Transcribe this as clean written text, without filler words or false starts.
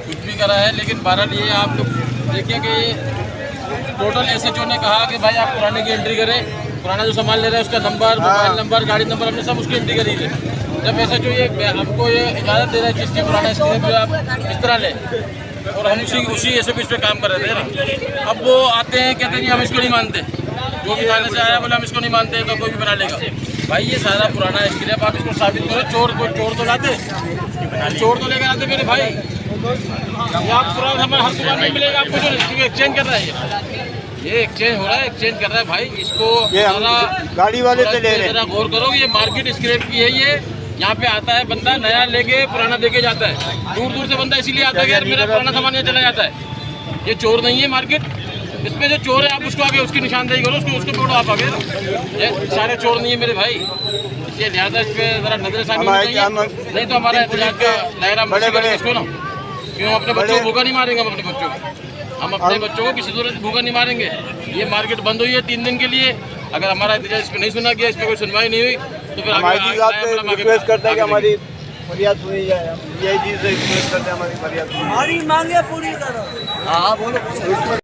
कुछ भी करा है, लेकिन बहरहाल ये आप लोग देखिए कि टोटल एसएचओ ने कहा कि भाई आप पुराने की एंट्री करें, पुराना जो सामान ले रहे हैं उसका नंबर, मोबाइल नंबर, गाड़ी नंबर, हमने सब उसकी एंट्री करी है। जब एसएचओ ये हमको ये इजाज़त दे रहा है जिसकी पुराना स्क्रीन जो आप इस तरह लें, और हम उसी एसओपी पे काम कर रहे थे ना। अब वो आते हैं कहते हैं जी हम इसको नहीं मानते, जो भी थाने से आया बोले हम इसको नहीं मानते, तो कोई भी बना लेगा। भाई ये सारा पुराना स्क्रीन आप इसको साबित करो। चोर तो लाते, चोर तो लेकर आते मेरे भाई। ये आप पुराना सामान हर दुकान में मिलेगा आपको, जो एक्सचेंज कर रहा है ये एक्सचेंज हो रहा है, एक्सचेंज कर रहा है भाई। इसको गाड़ी वाले से ले रहे हैं। गौर करो, ये मार्केट स्क्रैप की है। ये यहाँ पे आता है बंदा नया लेके पुराना देके जाता है, दूर दूर से बंदा इसीलिए आता है कि यार मेरा पुराना सामान यहाँ चला जाता है। ये चोर नहीं है मार्केट, इसमें जो चोर है आप उसको आगे उसकी निशानदेही करो, उसको पकड़ो आप आगे। ये सारे चोर नहीं है मेरे भाई, इसलिए लिहाजा इस पर जरा नजरसानी होनी चाहिए, नहीं तो हमारा एहतजाज का दायरा इसको ना। क्यों अपने बच्चों को भूखा नहीं मारेंगे, हम अपने बच्चों को अपने बच्चों को किसी सूरत भूखा नहीं मारेंगे। ये मार्केट बंद हुई है 3 दिन के लिए, अगर हमारा एहतजाज इस पर नहीं सुना गया, इस पर कोई सुनवाई नहीं हुई तो फिर आगे रिक्वेस्ट करते हैं कि हमारी फरियाद सुनी जाए। यही चीज़ रिक्वेस्ट करते हैं, हमारी फरियाद, हमारी मांगे पूरी करो। हाँ बोलो।